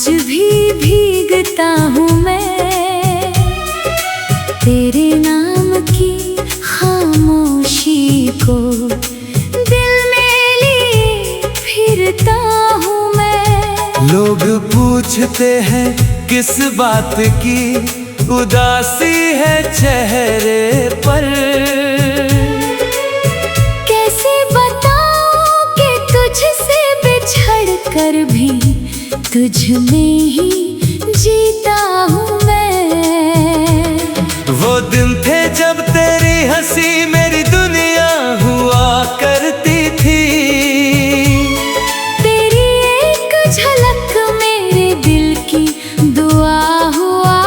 आज भी भीगता हूँ मैं तेरे नाम की खामोशी को, दिल में लिए फिरता हूँ मैं। लोग पूछते हैं किस बात की उदासी है चेहरे पर, कैसे बताऊं कि तुझसे बिछड़ कर भी तुझ में ही जीता हूँ मैं। वो दिन थे जब तेरी हंसी मेरी दुनिया हुआ करती थी, तेरी एक झलक मेरे दिल की दुआ हुआ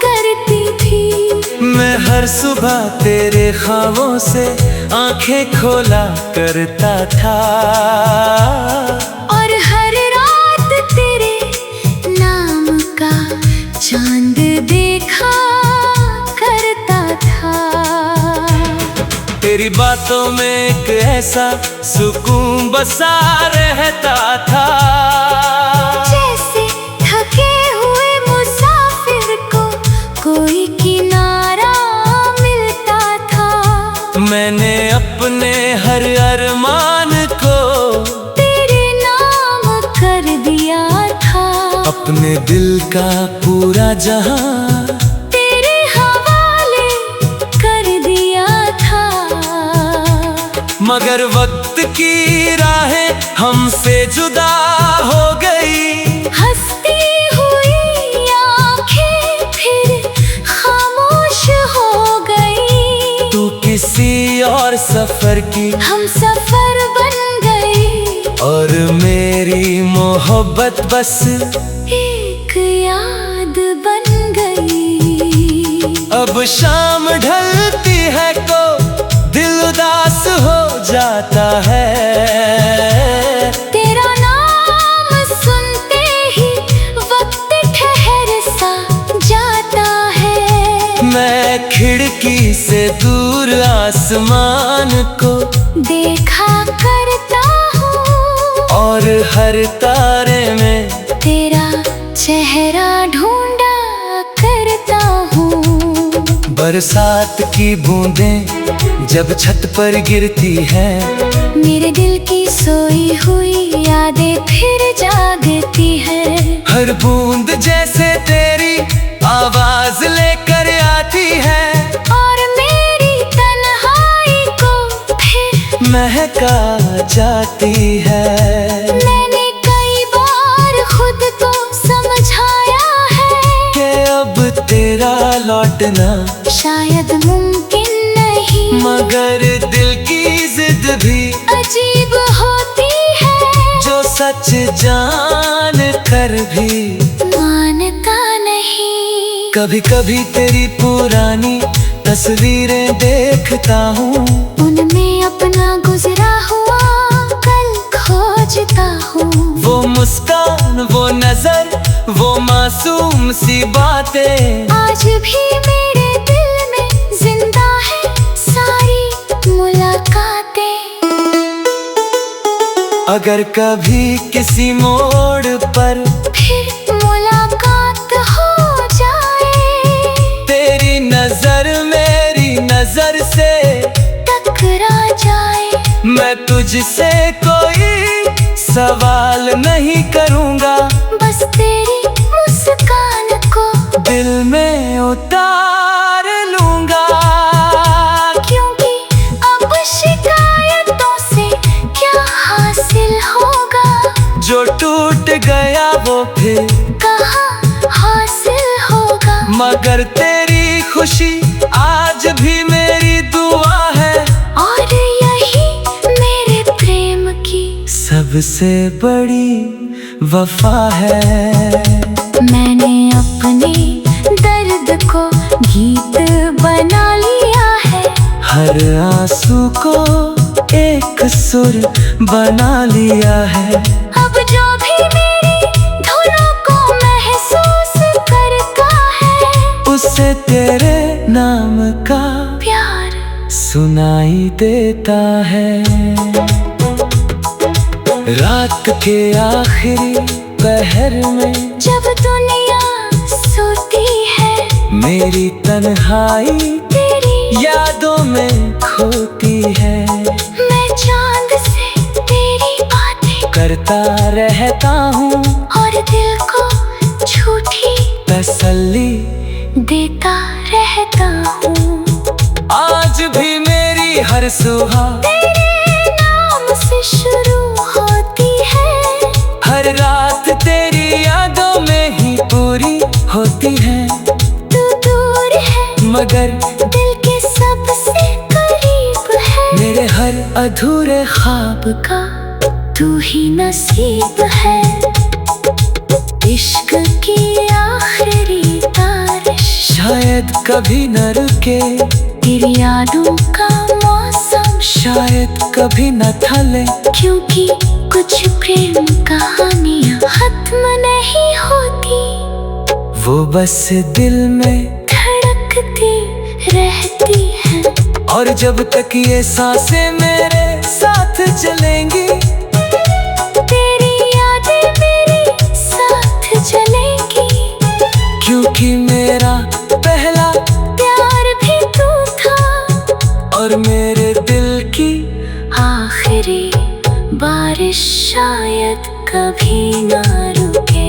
करती थी। मैं हर सुबह तेरे ख्वाबों से आंखें खोला करता था, और हर रात तेरे नाम का चांद देखा करता था। तेरी बातों में एक ऐसा सुकून बसा रहता था, जैसे थके हुए मुसाफिर को कोई किनारा मिलता था। मैंने अपने हर अरमान को तेरे नाम कर दिया था, अपने दिल का पूरा जहां तेरे हवाले कर दिया था। मगर वक्त की राहें हमसे जुदा हो गई, हंसती हुई आंखें फिर खामोश हो गई। तू किसी और सफर की हम सफर बन गई, और मेरी मोहब्बत बस एक याद बन गई। अब शाम ढलती है को दिल उदास हो जाता है, तेरा नाम सुनते ही वक्त ठहर सा जाता है। मैं खिड़की से दूर आसमान को देखा करता हूँ, और हर तारे में तेरा चेहरा ढूंढा करता हूँ। बरसात की बूंदें जब छत पर गिरती है, मेरे दिल की सोई हुई यादें फिर जागती है। हर बूंद जैसे तेरी आवाज लेकर आती है, और मेरी तन्हाई को फिर महका जाती है। मैंने कई बार खुद को समझाया है कि अब तेरा लौटना शायद मुमकिन नहीं, मगर दिल की जिद भी अजीब होती है, जो सच जान कर भी मानता नहीं। कभी कभी तेरी पुरानी तस्वीरें देखता हूँ, उनमें अपना गुजरा हुआ कल खोजता हूँ। वो मुस्कान, वो नजर, वो मासूम सी बातें आज भी मेरे दिल में जिंदा है सारी मुलाकातें। अगर कभी किसी मोड़ पर फिर मुलाकात हो जाए, तेरी नजर मेरी नजर से टकरा जाए, मैं तुझसे कोई सवाल नहीं करूँगा, बस तेरी मुस्कान को दिल में उतार लूँगा। क्योंकि अब शिकायतों से क्या हासिल होगा, जो टूट गया वो फिर कहाँ हासिल होगा। मगर तेरी खुशी आज भी मेरी दुआ है, और यही मेरे प्रेम की सबसे बड़ी वफा है। मैंने अपने दर्द को गीत बना लिया है, हर आंसू को एक सुर बना लिया है। अब जो भी मेरी धुनों को महसूस करता है, उसे तेरे नाम का प्यार सुनाई देता है। रात के आखिरी पहर में जब दुनिया सोती है, मेरी तन्हाई तेरी यादों में खोती है। मैं चांद से तेरी बातें करता रहता हूँ और दिल को झूठी तसल्ली देता रहता हूँ। आज भी मेरी हर सुबह तेरे नाम से शुरू होती है, हर रात तेरी यादों में ही पूरी होती है। तू दूर है मगर दिल के सबसे करीब है, मेरे हर अधूरे ख्वाब का तू ही नसीब है। इश्क की आखिरी बारिश शायद कभी न रुके, तेरी यादों का मौसम शायद कभी न थले, क्योंकि कुछ प्रेम कहानियाँ खत्म नहीं होती, वो बस दिल में धड़कती रहती है। और जब तक ये सांसें मेरे साथ चलेंगी, तेरी यादें मेरे साथ चलेंगी, क्योंकि मेरा पहला प्यार भी तू था और मेरे दिल की आखिरी बारिश शायद कभी ना रुके।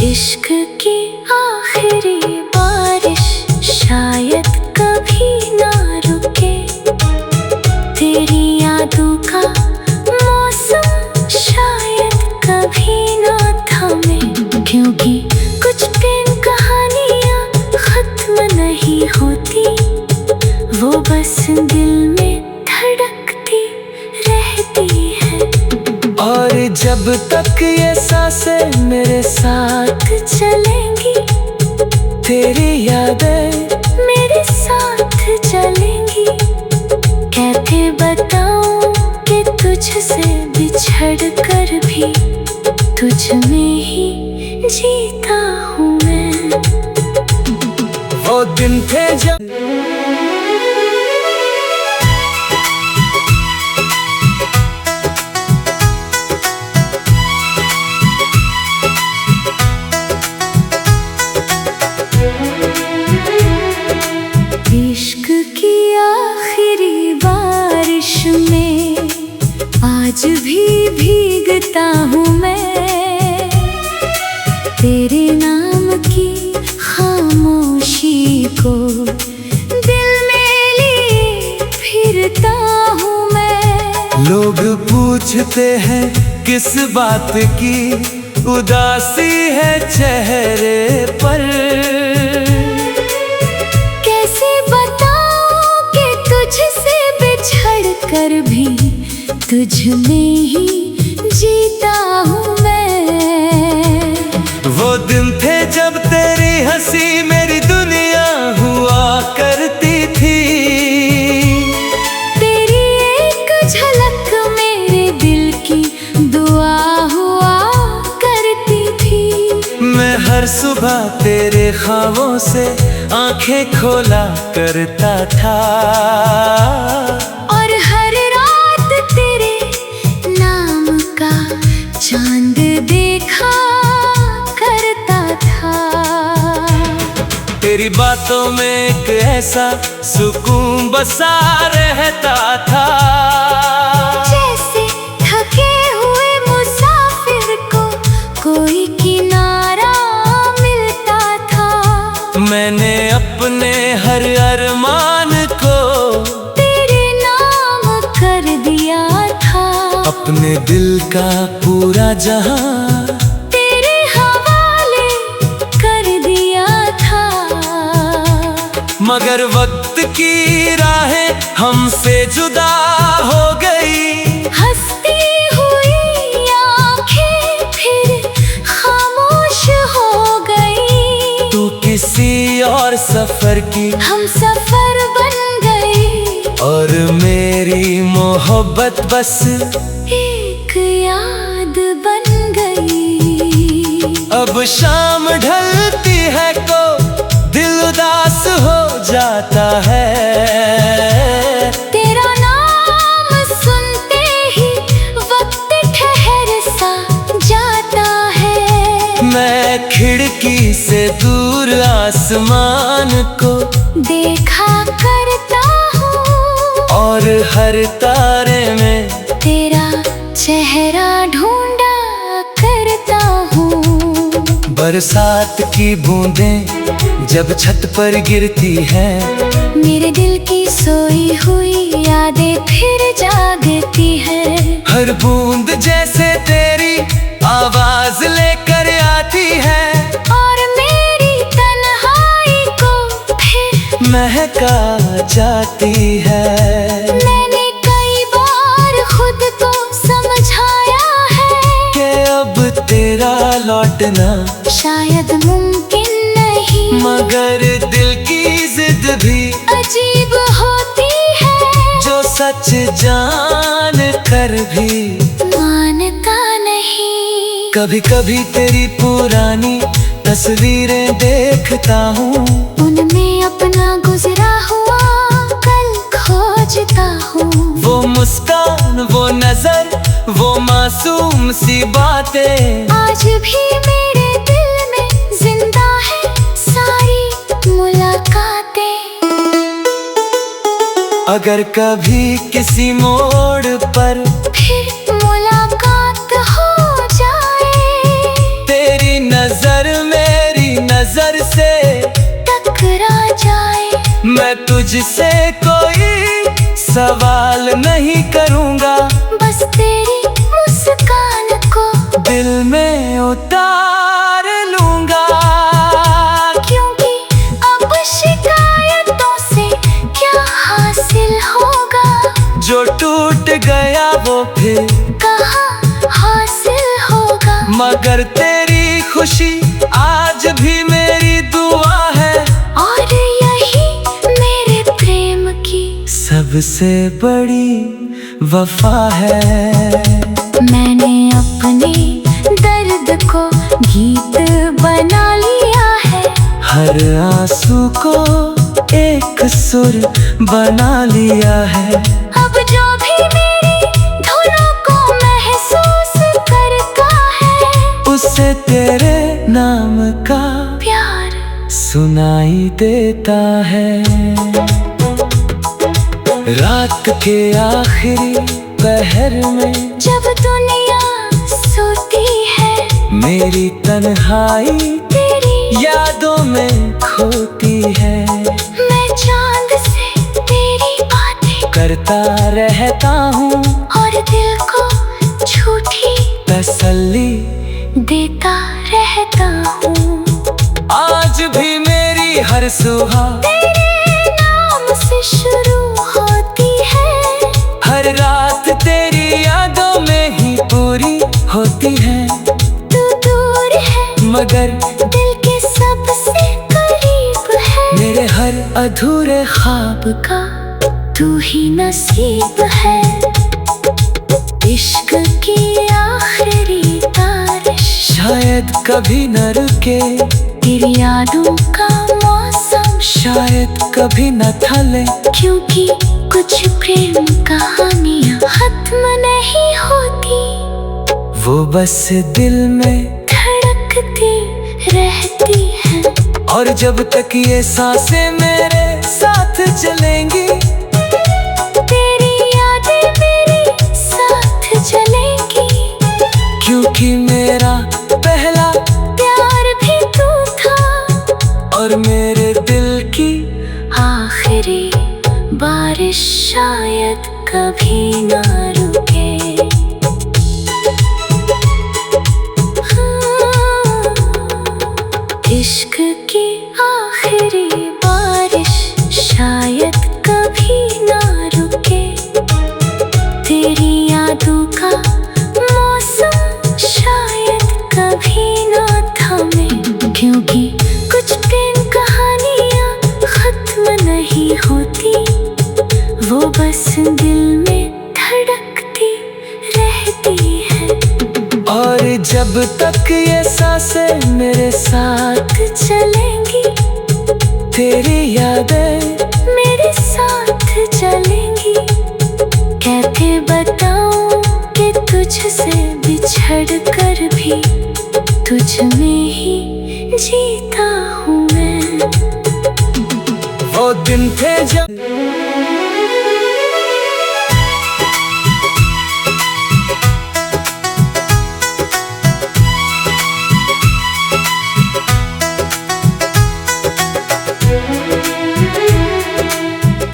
इश्क की आखिरी बारिश शायद कभी ना रुके, तेरी यादों का मौसम शायद कभी ना थमे, क्योंकि कुछ प्रेम कहानियाँ खत्म नहीं होती, वो बस दिल में धड़कती रहती है। और जब तक ये सांसें मेरे साथ चलेंगी, तेरी यादें मेरे साथ चलेंगी, कैसे बताऊं कि तुझसे बिछड़ कर भी तुझ में ही जीता हूँ मैं। वो दिन थे जब इश्क की आखिरी बारिश में आज भी भीगता हूँ मैं, तेरे नाम की खामोशी को दिल में लिए फिरता हूँ मैं। लोग पूछते हैं किस बात की उदासी है चेहरे पर, कैसे बताऊं कि तुझसे बिछड़ कर भी तुझ में ही जीता हूँ मैं। वो दिन थे जब तेरी हंसी मेरी दुनिया हुआ करती थी, तेरी एक झलक मेरे दिल की दुआ हुआ करती थी। मैं हर सुबह तेरे ख्वाबों से आंखें खोला करता था, और हर रात तेरे नाम का चांद देखा करता था। तेरी बातों में एक ऐसा सुकून बसा रहता था, जैसे थके हुए मुसाफिर को कोई किनारा मिलता था। मैंने अपने हर अरमान को तेरे नाम कर दिया था, अपने दिल का पूरा जहां तेरे हवाले कर दिया था। मगर वक्त की राहें हमसे जुदा हो गई, हंसती हुई आंखें फिर खामोश हो गई। तू किसी और सफर की हम सफर बन गई, और मेरी मोहब्बत बस एक याद बन गई। अब शाम ढलती है को दिल उदास हो जाता है, तेरा नाम सुनते आसमान को देखा करता हूँ, और हर तारे में तेरा चेहरा ढूंढा करता हूँ। बरसात की बूंदें जब छत पर गिरती हैं, मेरे दिल की सोई हुई यादें फिर जागती है। हर बूंद जैसे तेरी आवाज लेकर आती है, और मेरी तन्हाई को फिर महका जाती है। मैंने कई बार खुद को समझाया है कि अब तेरा लौटना शायद मुमकिन नहीं, मगर दिल की जिद भी अजीब होती है, जो सच जान कर भी मानता नहीं। कभी कभी तेरी पुरानी तस्वीरें देखता हूँ, उनमें अपना गुजरा हुआ कल खोजता हूँ। वो मुस्कान, वो नजर, वो मासूम सी बातें आज भी मेरे दिल में जिंदा है सारी मुलाकातें। अगर कभी किसी मोड़ पर फिर मुलाकात हो जाए, तेरी नजर मेरी नजर से टकरा जाए, मैं तुझसे कोई सवाल नहीं करूँगा, बस तेरी मुस्कान को दिल में उतार लूँगा। क्योंकि अब शिकायतों से क्या हासिल होगा, जो टूट गया वो फिर कहाँ हासिल होगा। मगर तेरी खुशी आज भी मेरी दुआ है, और यही मेरे प्रेम की सबसे बड़ी वफा है। मैंने अपने दर्द को गीत बना लिया है, हर आंसू को एक सुर बना लिया है। अब जो भी मेरी धुनों को महसूस करता है, उसे तेरे नाम का प्यार सुनाई देता है। रात के आखिरी पहर में जब दुनिया सोती है, मेरी तन्हाई तेरी यादों में खोती है। मैं चांद से तेरी बातें करता रहता हूँ, और दिल को झूठी तसल्ली देता रहता हूँ। आज भी मेरी हर सुबह तेरे नाम से शुरू होती है, हर रात तेरी यादों में ही पूरी होती है। तू दूर है मगर दिल के सबसे करीब है, मेरे हर अधूरे ख्वाब का तू ही नसीब है। इश्क की आखिरी बारिश शायद कभी न रुके, तेरी यादों का मौसम शायद कभी न थले, क्योंकि कुछ प्रेम कहानियाँ खत्म नहीं होती, वो बस दिल में धड़कती रहती है। और जब तक ये सांसें मेरे साथ चलेंगी, तेरी यादें मेरे साथ चलेंगी, क्योंकि मेरा पहला प्यार भी तू था, और मेरे दिल की आखिरी बारिश शायद कभी ना रुके। इश्क की आखिरी बारिश शायद कभी ना रुके, तेरी यादों का मौसम शायद कभी ना थमे, क्योंकि कुछ प्रेम कहानियाँ खत्म नहीं होती, वो बस दिल में धड़कती रहती है। और जब तक ये सांसें मेरे साथ चलेंगी, तेरी यादें मेरे साथ चलेंगी। कैसे बताऊं कि तुझसे बिछड़ कर भी तुझ में ही जीता हूँ मैं। वो दिन थे जब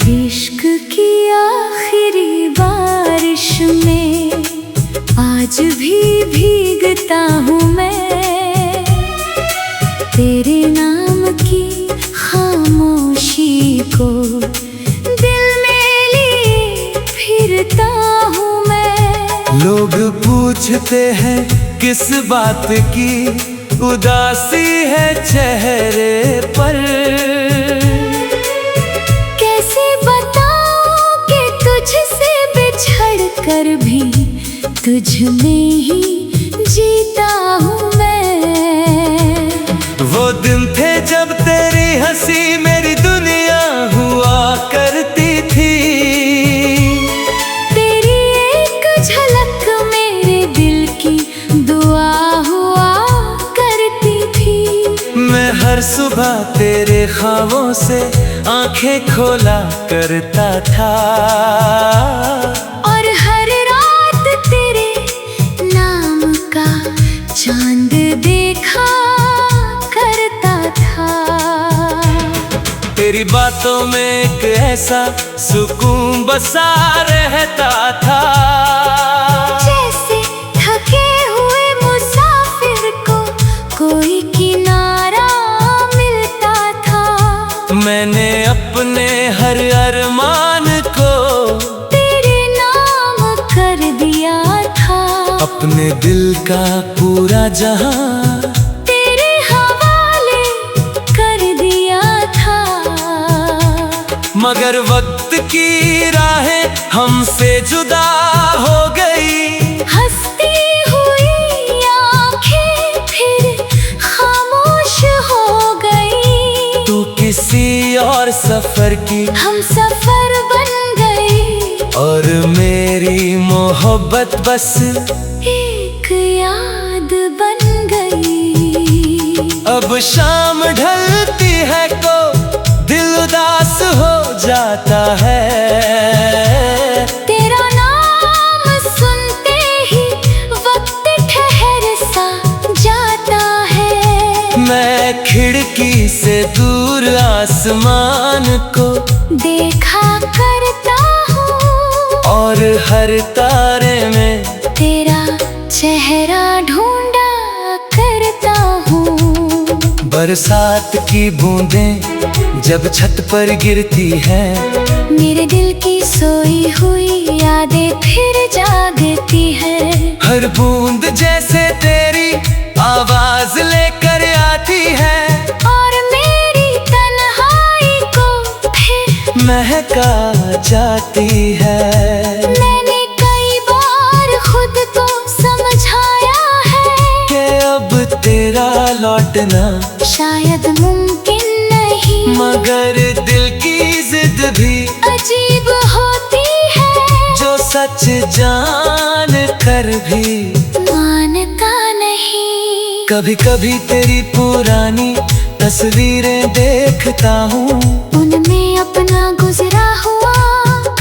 इश्क की आखिरी बारिश में आज भी भीगता हूँ मैं, तेरे नाम की खामोशी को दिल में लिए फिरता हूँ मैं। लोग पूछते हैं किस बात की उदासी है चेहरे पर, कैसे बताऊं कि तुझसे बिछड़ कर भी तुझ में ही जीता हूँ मैं। वो दिन थे जब तेरी हंसी मेरी दुनिया हुआ करती थी, तेरी एक झलक मेरे दिल की दुआ हुआ करती थी। मैं हर सुबह तेरे ख्वाबों से आंखें खोला करता था, और हर रात तेरे नाम का चांद देखा करता था। तेरी बातों में एक ऐसा सुकून बसा रहता था, जैसे थके हुए मुसाफिर को कोई किनारा मिलता था। मैंने अपने हर अरमान को तेरे नाम कर दिया था, अपने दिल का पूरा जहां तेरे हवाले कर दिया था। मगर वक्त की राहें हमसे जुदा हो गई, हंसती हुई आंखें फिर खामोश हो गई। तू किसी और सफर की हम सफर बन गई, और मेरी मोहब्बत बस एक याद बन गई। अब शाम ढलती है को दिल उदास हो जाता है, तेरा नाम सुनते ही वक्त ठहर सा जाता है। मैं खिड़की से दूर आसमान को देखा करता हूँ, और हर तारे में तेरा चेहरा ढूंढा करता हूँ। बरसात की बूंदें जब छत पर गिरती हैं, मेरे दिल की सोई हुई यादें फिर जागती है। हर बूंद जैसे तेरी आवाज लेकर आती है, और मेरी तन्हाई को फिर महका जाती है। मैंने कई बार खुद को समझाया है कि अब तेरा लौटना शायद मुमकिन नहीं, मगर दिल की जिद भी अजीब होती है, जो सच जान कर भी मानता नहीं। कभी कभी तेरी पुरानी तस्वीरें देखता हूँ, उनमें अपना गुजरा हुआ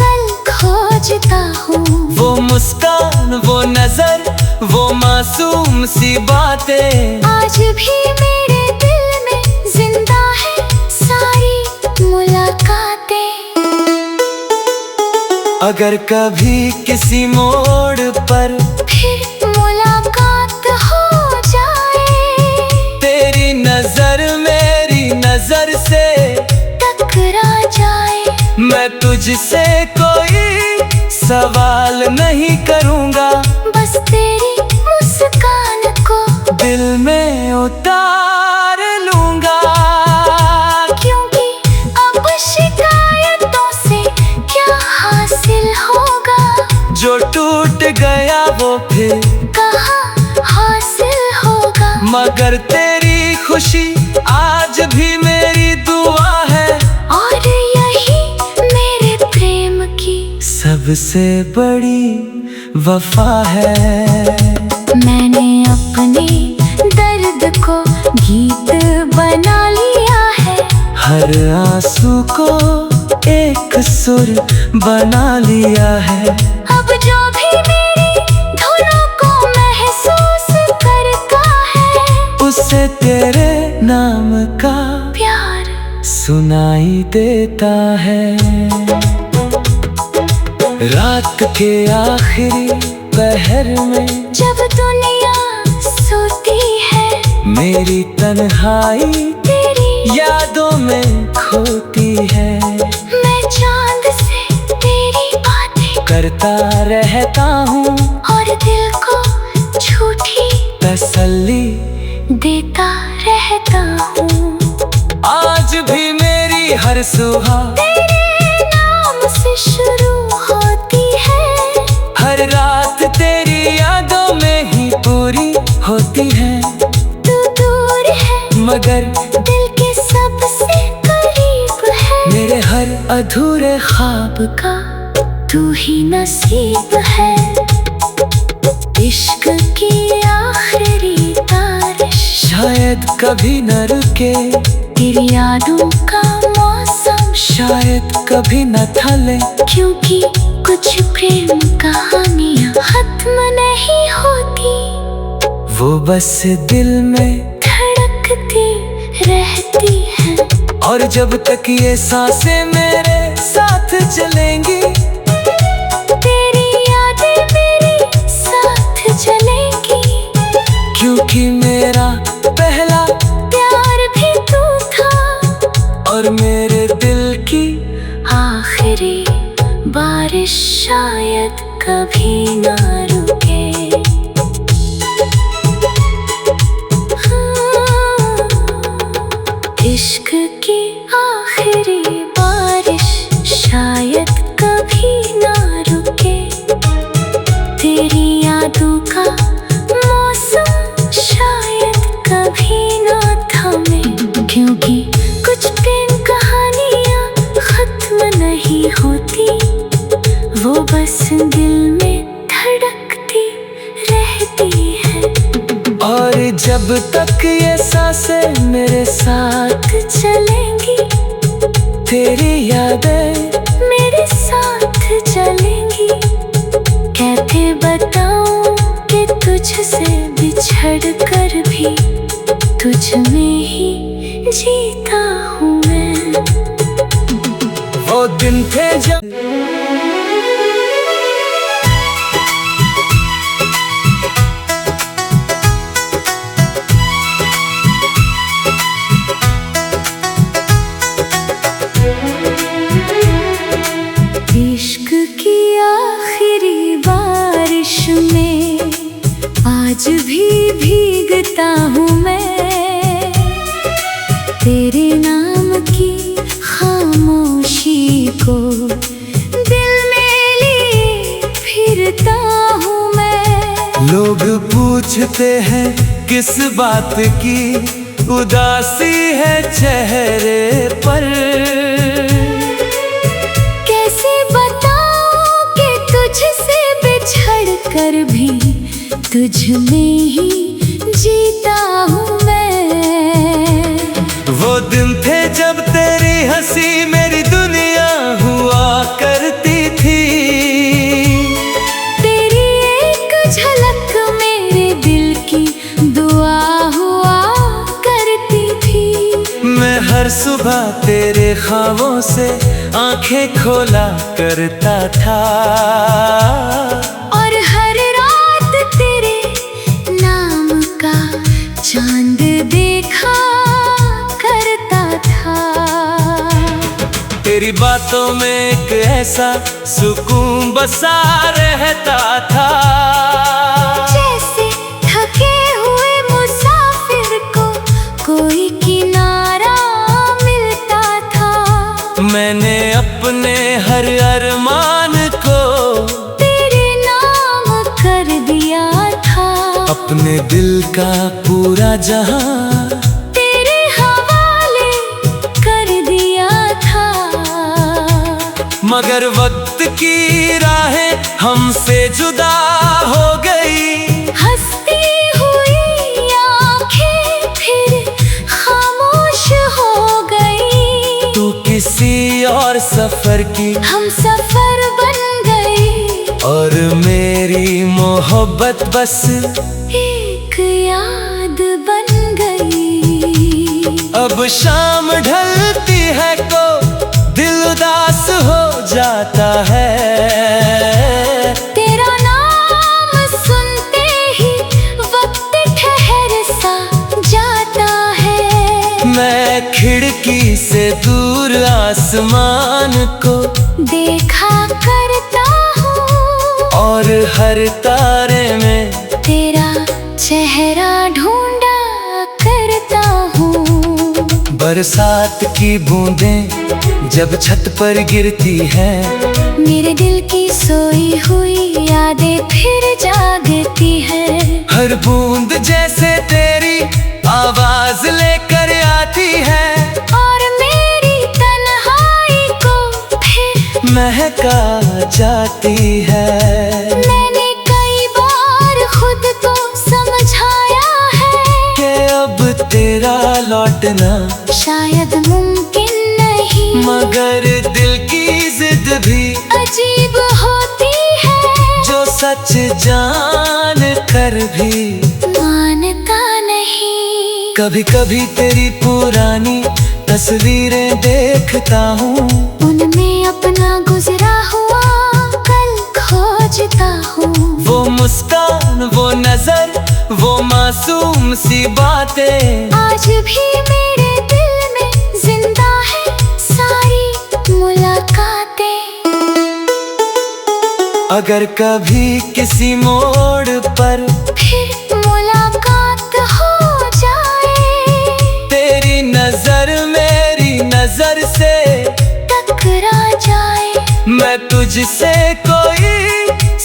कल खोजता हूँ। वो मुस्कान, वो नजर, वो मासूम सी बातें आज भी मेरे दिल में जिंदा है सारी मुलाकातें। अगर कभी किसी मोड़ पर फिर मुलाकात हो जाए, तेरी नजर मेरी नजर से टकरा जाए, मैं तुझसे कोई सवाल नहीं करूँगा, बस तेरी मुस्कान को दिल में उतार लूँगा। क्योंकि अब शिकायतों से क्या हासिल होगा, जो टूट गया वो फिर कहाँ हासिल होगा। मगर तेरी खुशी आज भी मेरी दुआ है, और यही मेरे प्रेम की सबसे बड़ी वफा है। मैंने अपने दर्द को गीत बना लिया है, हर आंसू को एक सुर बना लिया है। अब जो भी मेरी धुनों को महसूस करता है, उसे तेरे नाम का प्यार सुनाई देता है। रात के आखिरी पहर में जब दुनिया सोती है, मेरी तन्हाई तेरी यादों में खोती है। मैं चांद से तेरी बातें करता रहता हूँ और दिल को झूठी तसल्ली देता रहता हूँ। आज भी मेरी हर सुबह तेरे नाम से शुरू होती है, हर रात तेरी यादों में ही पूरी होती है। तू दूर है मगर दिल के सबसे करीब है, मेरे हर अधूरे ख्वाब का तू ही नसीब है। इश्क की आखिरी बारिश शायद कभी न रुके, तेरी यादों का मौसम शायद कभी न थले, क्योंकि कुछ प्रेम कहानियाँ खत्म नहीं होती, वो बस दिल में धड़कती रहती है। और जब तक ये सांसें मेरे साथ चलेंगी, तेरी यादें मेरे साथ चलेंगी, क्योंकि मेरा पहला प्यार भी तू था और मेरे दिल की आखिरी बारिश शायद कभी ना रुके। इश्क की आखिरी बारिश शायद कभी ना रुके, तेरी यादों का मौसम शायद कभी ना थमे, क्योंकि कुछ प्रेम कहानियाँ खत्म नहीं होती, वो बस दिल में धड़कती रहती है। और जब तक ये सांसें मेरे साथ चलेंगी, तेरी यादें मेरे साथ चलेंगी, कैसे बताऊं कि तुझसे बिछड़ कर भी तुझ में ही जीता हूँ मैं। वो दिन थे जब इश्क की आखिरी बारिश में आज भी भीगता हूँ मैं, तेरे नाम की खामोशी को दिल में लिए फिरता हूँ मैं। लोग पूछते हैं किस बात की उदासी है चेहरे पर, कैसे बताऊं कि तुझसे बिछड़ कर भी तुझ में ही जीता हूँ मैं। वो दिन थे जब तेरी हंसी मेरी दुनिया हुआ करती थी, तेरी एक झलक मेरे दिल की दुआ हुआ करती थी। मैं हर सुबह तेरे ख्वाबों से आंखें खोला करता था, और हर रात तेरे नाम का चांद देखा करता था। तेरी बातों में एक ऐसा सुकून बसा रहता था, जैसे थके हुए मुसाफिर को कोई किनारा मिलता था। मैंने अपने हर अरमान को तेरे नाम कर दिया था, अपने दिल का पूरा जहां तेरे हवाले कर दिया था। मगर वक्त की राहें हमसे जुदा हो गई, हंसती हुई आंखें फिर खामोश हो गई। किसी और सफर की हम सफर बन गए, और मेरी मोहब्बत बस एक याद बन गई। अब शाम ढलती है को दिल उदास हो जाता है। तेरा नाम सुनते ही वक्त ठहर सा जाता है। मैं खिड़की से दूर आसमान को देखा करता हूँ, और हर तारे में तेरा चेहरा ढूंढा करता हूँ। बरसात की बूंदें जब छत पर गिरती हैं, मेरे दिल की सोई हुई यादें फिर जागती है। हर बूंद जैसे तेरी आवाज लेकर आती है, और मेरी तन्हाई को फिर महका जाती है। मैंने कई बार खुद को समझाया है कि अब तेरा लौटना शायद मुमकिन नहीं, मगर दिल की जिद भी अजीब होती है। जो सच जान कर भी मानता नहीं। कभी कभी तेरी पुरानी तस्वीरें देखता हूँ, उनमें अपना गुजरा हुआ कल खोजता हूँ। वो मुस्कान, वो नजर, वो मासूम सी बातें आज भी मेरे दिल में जिंदा है सारी मुलाकातें। अगर कभी किसी मोड़ पर फिर मुलाकात हो जाए, तेरी नजर मेरी नजर से टकरा जाए, मैं तुझसे कोई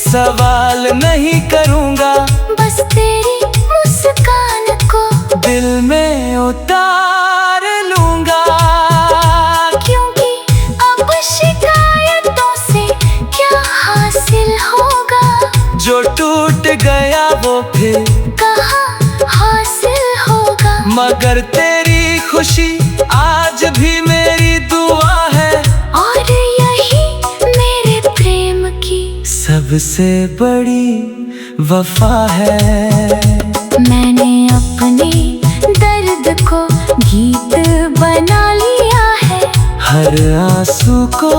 सवाल नहीं करूँगा, बस तेरी मुस्कान को दिल में उतार लूँगा। क्योंकि अब शिकायतों से क्या हासिल होगा, जो टूट गया वो फिर कहाँ हासिल होगा। मगर तेरी खुशी आज भी मेरी दुआ है, और यही मेरे प्रेम की सबसे बड़ी वफा है। मैंने अपने दर्द को गीत बना लिया है, हर आंसू को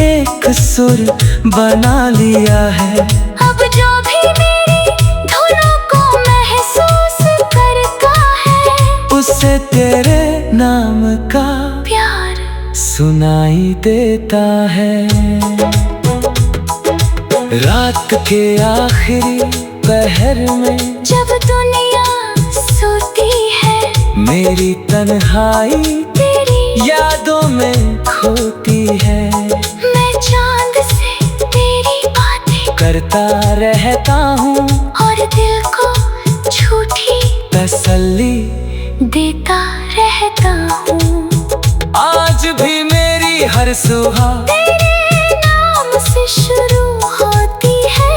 एक सुर बना लिया है। अब जो भी मेरी धुनों को महसूस करता है, उसे तेरे नाम का प्यार सुनाई देता है। रात के आखिरी पहर में जब दुनिया सोती है, मेरी तन्हाई तेरी यादों में खोती है। मैं चांद से तेरी बातें करता रहता हूँ, और दिल को झूठी तसल्ली देता रहता हूँ। आज भी मेरी हर सुबह तेरे नाम से शुरू होती है,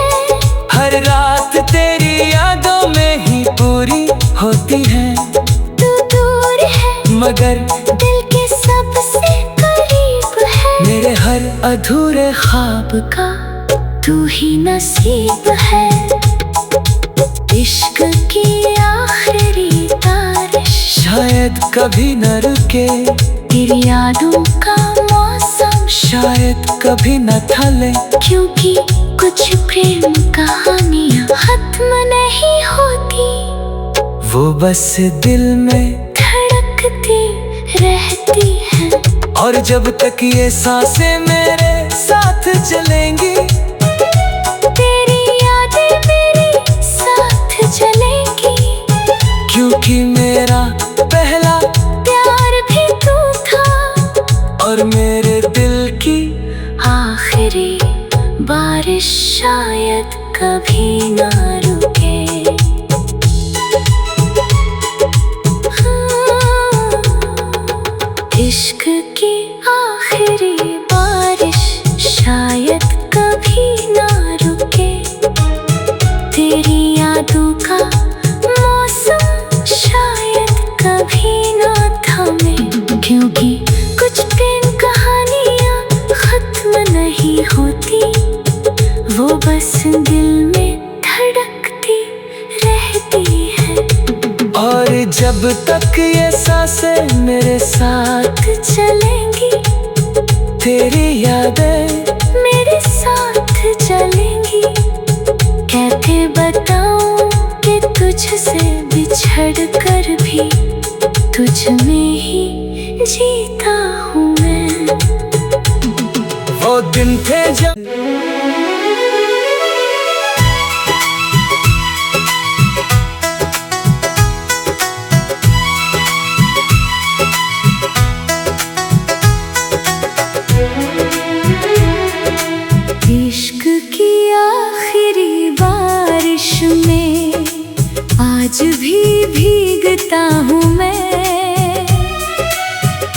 हर रात तेरी यादों में ही पूरी होती है। तू दूर है मगर दिल के सबसे करीब है, मेरे हर अधूरे ख्वाब का तू ही नसीब है। इश्क की आखिरी बारिश शायद कभी न रुके, तेरी यादों का मौसम शायद कभी न थले, क्योंकि कुछ प्रेम कहानियाँ खत्म नहीं होती, वो बस दिल में धड़कती रहती है। और जब तक ये सांसें मेरे साथ चलेंगी, तेरी यादें मेरे साथ चलेंगी, क्योंकि मेरा पहला प्यार भी तू था, और मेरे दिल की आखिरी बारिश शायद कभी ना रुके। इश्क की आखिरी बारिश शायद कभी ना रुके, तेरी यादों का मौसम शायद कभी ना थमे, क्योंकि कुछ प्रेम कहानी होती, वो बस दिल में धड़कती रहती है। और जब तक ये सांसें मेरे साथ चलेंगी, तेरी यादें मेरे साथ चलेंगी। कैसे बताऊं कि तुझसे बिछड़ कर भी तुझ में ही जीता हूँ मैं। वो दिन थे जब इश्क की आखिरी बारिश में आज भी भीगता हूँ मैं।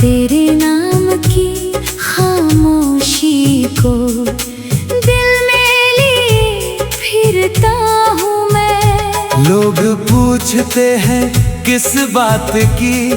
तेरे नाम की खामोशी को दिल में लिए फिरता हूँ मैं। लोग पूछते हैं किस बात की,